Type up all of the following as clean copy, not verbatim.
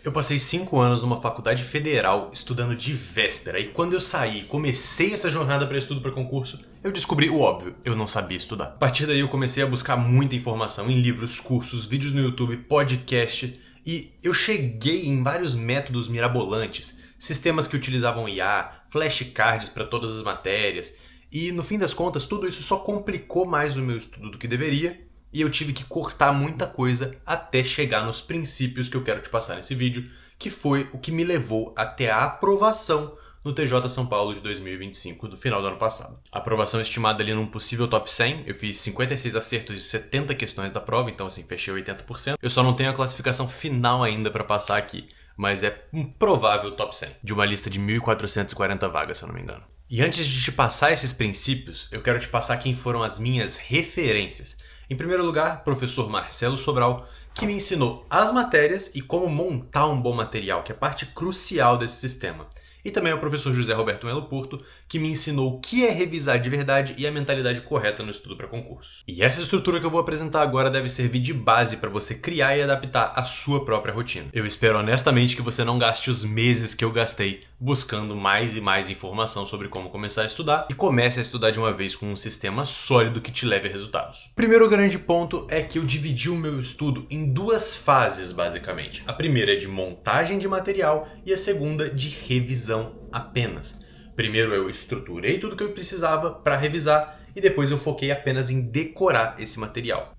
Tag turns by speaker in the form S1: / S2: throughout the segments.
S1: Eu passei 5 anos numa faculdade federal estudando de véspera e quando eu saí e comecei essa jornada para estudo para concurso, eu descobri o óbvio, eu não sabia estudar. A partir daí eu comecei a buscar muita informação em livros, cursos, vídeos no YouTube, podcast e eu cheguei em vários métodos mirabolantes, sistemas que utilizavam IA, flashcards para todas as matérias e no fim das contas tudo isso só complicou mais o meu estudo do que deveria. E eu tive que cortar muita coisa até chegar nos princípios que eu quero te passar nesse vídeo, que foi o que me levou até a aprovação no TJ São Paulo de 2025, do final do ano passado. A aprovação estimada ali num possível top 100, eu fiz 56 acertos de 70 questões da prova, então assim, fechei 80%. Eu só não tenho a classificação final ainda para passar aqui, mas é um provável top 100, de uma lista de 1.440 vagas, se eu não me engano. E antes de te passar esses princípios, eu quero te passar quem foram as minhas referências. Em primeiro lugar, professor Marcelo Sobral, que me ensinou as matérias e como montar um bom material, que é parte crucial desse sistema. E também o professor José Roberto Melo Porto, que me ensinou o que é revisar de verdade e a mentalidade correta no estudo para concursos. E essa estrutura que eu vou apresentar agora deve servir de base para você criar e adaptar a sua própria rotina. Eu espero honestamente que você não gaste os meses que eu gastei buscando mais e mais informação sobre como começar a estudar e comece a estudar de uma vez com um sistema sólido que te leve a resultados. O primeiro grande ponto é que eu dividi o meu estudo em duas fases, basicamente. A primeira é de montagem de material e a segunda de revisão apenas. Primeiro eu estruturei tudo que eu precisava para revisar e depois eu foquei apenas em decorar esse material.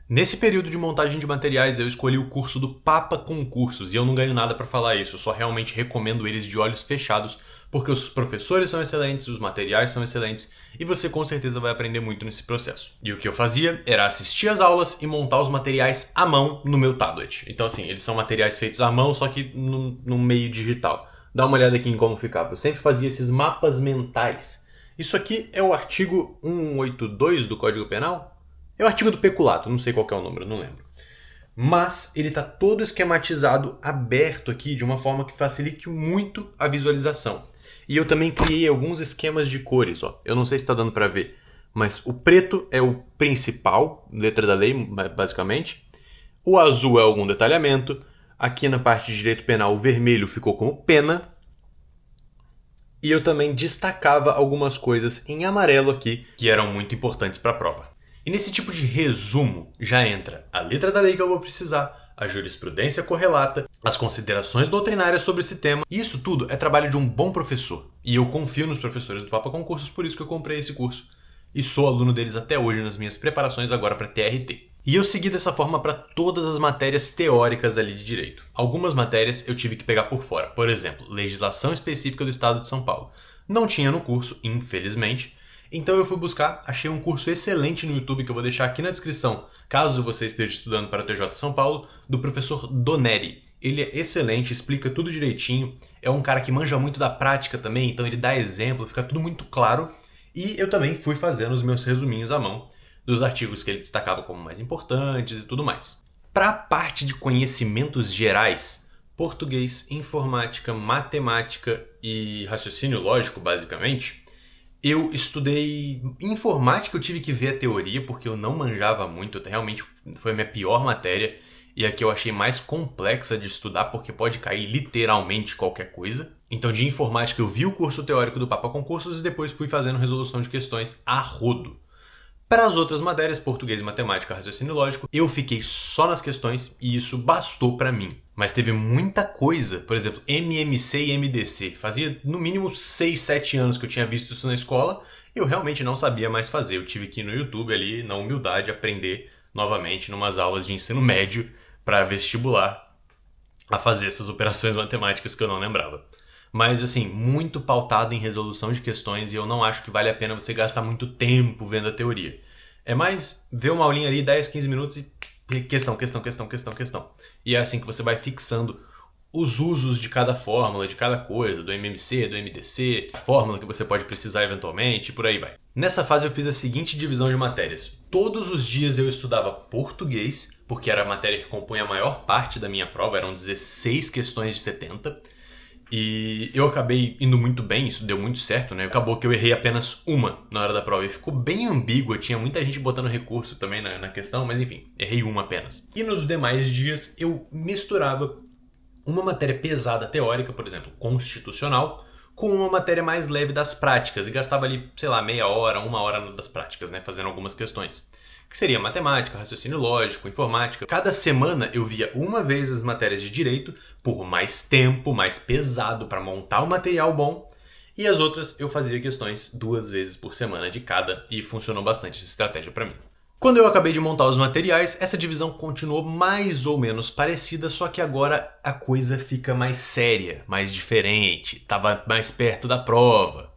S1: Nesse período de montagem de materiais, eu escolhi o curso do Papa Concursos e eu não ganho nada para falar isso, eu só realmente recomendo eles de olhos fechados, porque os professores são excelentes, os materiais são excelentes e você com certeza vai aprender muito nesse processo. E o que eu fazia era assistir às aulas e montar os materiais à mão no meu tablet. Então assim, eles são materiais feitos à mão, só que num meio digital. Dá uma olhada aqui em como ficava. Eu sempre fazia esses mapas mentais. Isso aqui é o artigo 182 do Código Penal? É o artigo do peculato, não sei qual que é o número, não lembro. Mas ele está todo esquematizado, aberto aqui, de uma forma que facilite muito a visualização. E eu também criei alguns esquemas de cores, ó. Eu não sei se está dando para ver, mas o preto é o principal, letra da lei, basicamente. O azul é algum detalhamento. Aqui na parte de direito penal, o vermelho ficou como pena. E eu também destacava algumas coisas em amarelo aqui, que eram muito importantes para a prova. E nesse tipo de resumo já entra a letra da lei que eu vou precisar, a jurisprudência correlata, as considerações doutrinárias sobre esse tema. E isso tudo é trabalho de um bom professor. E eu confio nos professores do Papa Concursos, por isso que eu comprei esse curso. E sou aluno deles até hoje nas minhas preparações agora para TRT. E eu segui dessa forma para todas as matérias teóricas ali de direito. Algumas matérias eu tive que pegar por fora. Por exemplo, legislação específica do Estado de São Paulo. Não tinha no curso, infelizmente. Então eu fui buscar, achei um curso excelente no YouTube que eu vou deixar aqui na descrição, caso você esteja estudando para o TJ São Paulo, do professor Doneri. Ele é excelente, explica tudo direitinho, é um cara que manja muito da prática também, então ele dá exemplo, fica tudo muito claro. E eu também fui fazendo os meus resuminhos à mão dos artigos que ele destacava como mais importantes e tudo mais. Para a parte de conhecimentos gerais, português, informática, matemática e raciocínio lógico, basicamente, eu estudei informática, eu tive que ver a teoria porque eu não manjava muito, realmente foi a minha pior matéria e a que eu achei mais complexa de estudar porque pode cair literalmente qualquer coisa. Então de informática eu vi o curso teórico do Papa Concursos e depois fui fazendo resolução de questões a rodo. Para as outras matérias, português, matemática, raciocínio lógico, eu fiquei só nas questões e isso bastou para mim. Mas teve muita coisa, por exemplo, MMC e MDC. Fazia no mínimo 6, 7 anos que eu tinha visto isso na escola e eu realmente não sabia mais fazer. Eu tive que ir no YouTube ali, na humildade, aprender novamente numas aulas de ensino médio para vestibular a fazer essas operações matemáticas que eu não lembrava. Mas assim, muito pautado em resolução de questões e eu não acho que vale a pena você gastar muito tempo vendo a teoria. É mais ver uma aulinha ali, 10, 15 minutos e questão. E é assim que você vai fixando os usos de cada fórmula, de cada coisa, do MMC, do MDC, a fórmula que você pode precisar eventualmente e por aí vai. Nessa fase eu fiz a seguinte divisão de matérias. Todos os dias eu estudava português, porque era a matéria que compunha a maior parte da minha prova, eram 16 questões de 70. E eu acabei indo muito bem, isso deu muito certo, né? Acabou que eu errei apenas uma na hora da prova e ficou bem ambígua, tinha muita gente botando recurso também na questão, mas enfim, errei uma apenas. E nos demais dias eu misturava uma matéria pesada teórica, por exemplo, constitucional, com uma matéria mais leve das práticas, e gastava ali, sei lá, meia hora, uma hora das práticas, né, fazendo algumas questões. Que seria matemática, raciocínio lógico, informática. Cada semana eu via uma vez as matérias de direito, por mais tempo, mais pesado para montar um material bom, e as outras eu fazia questões 2 vezes por semana de cada, e funcionou bastante essa estratégia para mim. Quando eu acabei de montar os materiais, essa divisão continuou mais ou menos parecida, só que agora a coisa fica mais séria, mais diferente, estava mais perto da prova.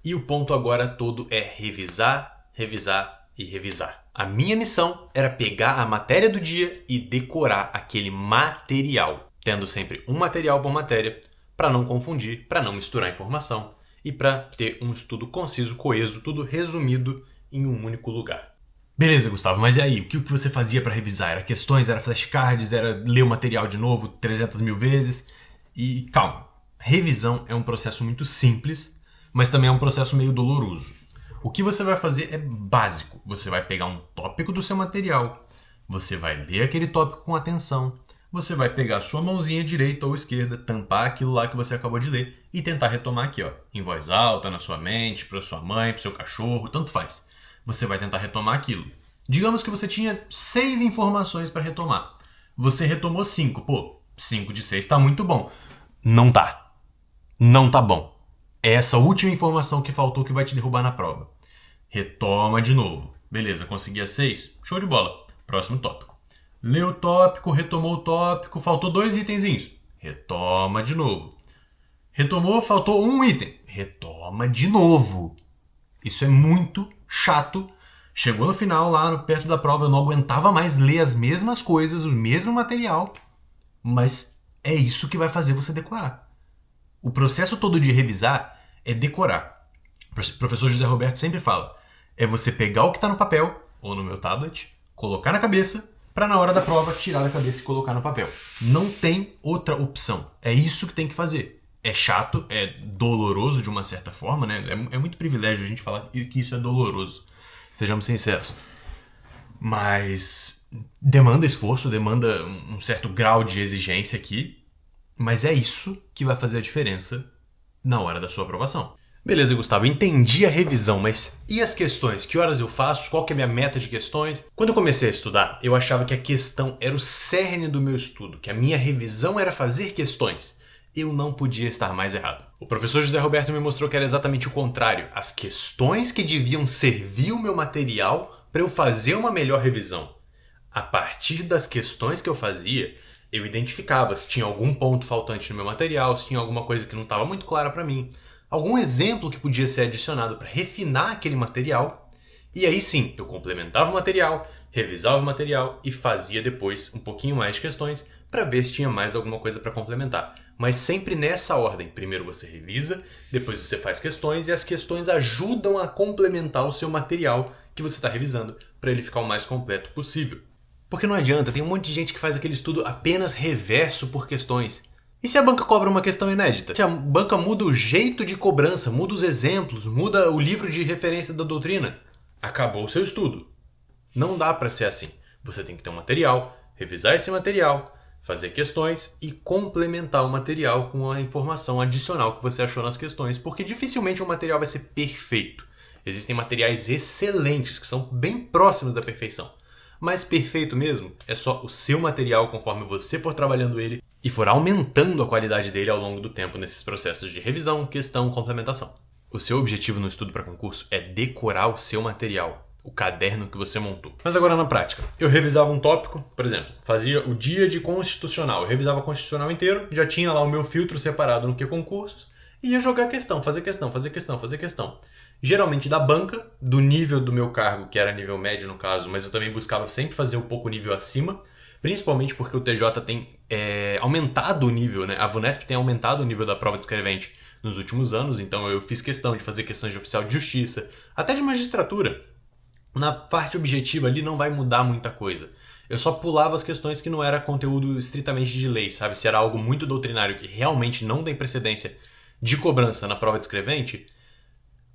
S1: E o ponto agora todo é revisar, revisar e revisar. A minha missão era pegar a matéria do dia e decorar aquele material, tendo sempre um material por matéria, para não confundir, para não misturar informação e para ter um estudo conciso, coeso, tudo resumido em um único lugar. Beleza, Gustavo, mas e aí? O que você fazia para revisar? Era questões, era flashcards, era ler o material de novo 300 mil vezes? E calma, revisão é um processo muito simples, mas também é um processo meio doloroso. O que você vai fazer é básico. Você vai pegar um tópico do seu material, você vai ler aquele tópico com atenção, você vai pegar a sua mãozinha direita ou esquerda, tampar aquilo lá que você acabou de ler e tentar retomar aqui, ó, em voz alta, na sua mente, para sua mãe, para seu cachorro, tanto faz. Você vai tentar retomar aquilo. Digamos que você tinha 6 informações para retomar. Você retomou 5. Pô, 5 de 6 tá muito bom. Não tá. Não tá bom. É essa última informação que faltou que vai te derrubar na prova. Retoma de novo. Beleza, consegui as 6? Show de bola. Próximo tópico. Leu o tópico, retomou o tópico, faltou 2 itenzinhos. Retoma de novo. Retomou, faltou um item. Retoma de novo. Isso é muito chato. Chegou no final, lá perto da prova, eu não aguentava mais ler as mesmas coisas, o mesmo material, mas é isso que vai fazer você decorar. O processo todo de revisar é decorar. O professor José Roberto sempre fala, é você pegar o que está no papel, ou no meu tablet, colocar na cabeça, para na hora da prova tirar da cabeça e colocar no papel. Não tem outra opção. É isso que tem que fazer. É chato, é doloroso de uma certa forma, né? É muito privilégio a gente falar que isso é doloroso. Sejamos sinceros. Mas demanda esforço, demanda um certo grau de exigência aqui. Mas é isso que vai fazer a diferença na hora da sua aprovação. Beleza, Gustavo, entendi a revisão, mas e as questões? Que horas eu faço? Qual que é a minha meta de questões? Quando eu comecei a estudar, eu achava que a questão era o cerne do meu estudo, que a minha revisão era fazer questões. Eu não podia estar mais errado. O professor José Roberto me mostrou que era exatamente o contrário. As questões que deviam servir o meu material para eu fazer uma melhor revisão. A partir das questões que eu fazia, eu identificava se tinha algum ponto faltante no meu material, se tinha alguma coisa que não estava muito clara para mim, algum exemplo que podia ser adicionado para refinar aquele material, e aí sim, eu complementava o material, revisava o material e fazia depois um pouquinho mais de questões para ver se tinha mais alguma coisa para complementar. Mas sempre nessa ordem. Primeiro você revisa, depois você faz questões e as questões ajudam a complementar o seu material que você está revisando para ele ficar o mais completo possível. Porque não adianta, tem um monte de gente que faz aquele estudo apenas reverso por questões. E se a banca cobra uma questão inédita? Se a banca muda o jeito de cobrança, muda os exemplos, muda o livro de referência da doutrina, acabou o seu estudo. Não dá para ser assim. Você tem que ter um material, revisar esse material, fazer questões e complementar o material com a informação adicional que você achou nas questões, porque dificilmente o material vai ser perfeito. Existem materiais excelentes que são bem próximos da perfeição. Mas perfeito mesmo é só o seu material conforme você for trabalhando ele e for aumentando a qualidade dele ao longo do tempo nesses processos de revisão, questão, complementação. O seu objetivo no estudo para concurso é decorar o seu material, o caderno que você montou. Mas agora na prática, eu revisava um tópico, por exemplo, fazia o dia de constitucional, eu revisava o constitucional inteiro, já tinha lá o meu filtro separado no que concursos, e ia jogar questão, fazer questão, fazer questão, fazer questão. Geralmente da banca, do nível do meu cargo, que era nível médio no caso, mas eu também buscava sempre fazer um pouco o nível acima, principalmente porque o TJ tem aumentado o nível, né? A VUNESP tem aumentado o nível da prova de escrevente nos últimos anos, então eu fiz questão de fazer questões de oficial de justiça, até de magistratura. Na parte objetiva ali não vai mudar muita coisa. Eu só pulava as questões que não era conteúdo estritamente de lei, sabe? Se era algo muito doutrinário que realmente não tem precedência de cobrança na prova de escrevente,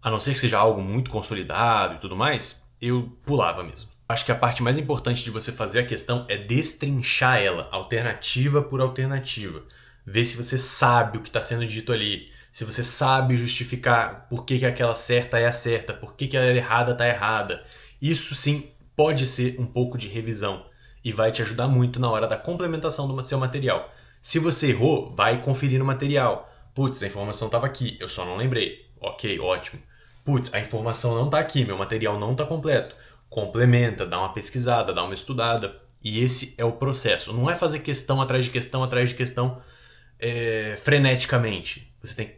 S1: a não ser que seja algo muito consolidado e tudo mais, eu pulava mesmo. Acho que a parte mais importante de você fazer a questão é destrinchar ela, alternativa por alternativa. ver se você sabe o que está sendo dito ali, se você sabe justificar por que aquela certa é a certa, por que a errada está errada. Isso sim pode ser um pouco de revisão e vai te ajudar muito na hora da complementação do seu material. Se você errou, vai conferir no material. Putz, a informação estava aqui, eu só não lembrei. Ok, ótimo. Putz, a informação não está aqui, meu material não está completo. Complementa, dá uma pesquisada, dá uma estudada. E esse é o processo. Não é fazer questão atrás de questão freneticamente. Você tem que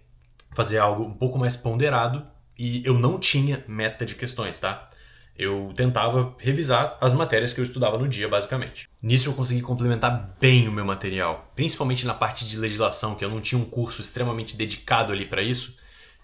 S1: fazer algo um pouco mais ponderado. E eu não tinha meta de questões, tá? Eu tentava revisar as matérias que eu estudava no dia, basicamente. Nisso eu consegui complementar bem o meu material, principalmente na parte de legislação, que eu não tinha um curso extremamente dedicado ali para isso.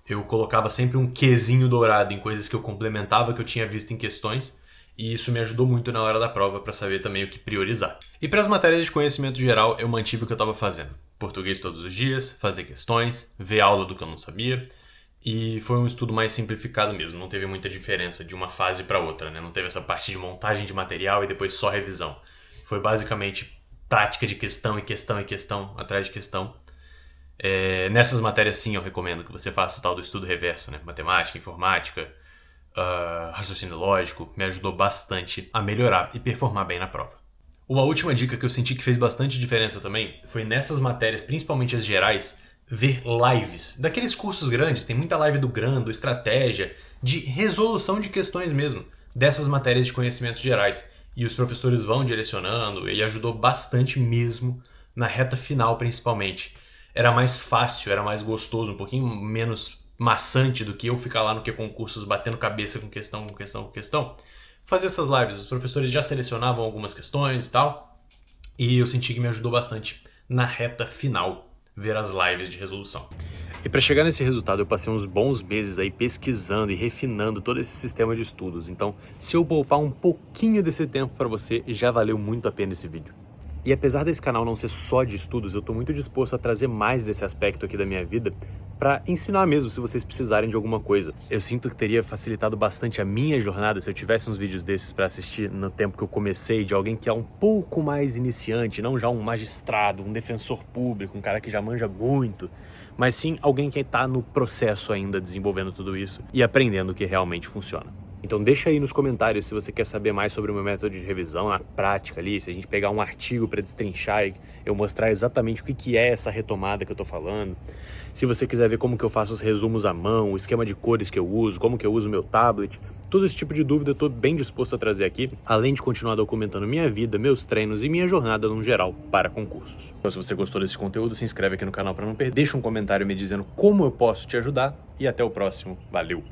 S1: Eu colocava sempre um quezinho dourado em coisas que eu complementava, que eu tinha visto em questões, e isso me ajudou muito na hora da prova para saber também o que priorizar. E para as matérias de conhecimento geral, eu mantive o que eu estava fazendo. Português todos os dias, fazer questões, ver aula do que eu não sabia. E foi um estudo mais simplificado mesmo, não teve muita diferença de uma fase para outra, né? Não teve essa parte de montagem de material e depois só revisão. Foi basicamente prática de questão e questão e questão atrás de questão. Nessas matérias sim eu recomendo que você faça o tal do estudo reverso, né? Matemática, informática, raciocínio lógico, me ajudou bastante a melhorar e performar bem na prova. Uma última dica que eu senti que fez bastante diferença também foi nessas matérias, principalmente as gerais, ver lives. Daqueles cursos grandes, tem muita live do Grando, estratégia, de resolução de questões mesmo, dessas matérias de conhecimentos gerais. E os professores vão direcionando, e ajudou bastante mesmo, na reta final principalmente. Era mais fácil, era mais gostoso, um pouquinho menos maçante do que eu ficar lá no que concursos batendo cabeça com questão, com questão, com questão. Fazer essas lives, os professores já selecionavam algumas questões e tal, e eu senti que me ajudou bastante na reta final ver as lives de resolução. E para chegar nesse resultado, eu passei uns bons meses aí pesquisando e refinando todo esse sistema de estudos. Então, se eu poupar um pouquinho desse tempo para você, já valeu muito a pena esse vídeo. E apesar desse canal não ser só de estudos, eu estou muito disposto a trazer mais desse aspecto aqui da minha vida para ensinar mesmo se vocês precisarem de alguma coisa. Eu sinto que teria facilitado bastante a minha jornada se eu tivesse uns vídeos desses para assistir no tempo que eu comecei, de alguém que é um pouco mais iniciante, não já um magistrado, um defensor público, um cara que já manja muito, mas sim alguém que está no processo ainda desenvolvendo tudo isso e aprendendo o que realmente funciona. Então deixa aí nos comentários se você quer saber mais sobre o meu método de revisão na prática ali, se a gente pegar um artigo para destrinchar e eu mostrar exatamente o que é essa retomada que eu tô falando. Se você quiser ver como que eu faço os resumos à mão, o esquema de cores que eu uso, como que eu uso o meu tablet, todo esse tipo de dúvida eu tô bem disposto a trazer aqui, além de continuar documentando minha vida, meus treinos e minha jornada no geral para concursos. Então se você gostou desse conteúdo, se inscreve aqui no canal para não perder, deixa um comentário me dizendo como eu posso te ajudar e até o próximo. Valeu!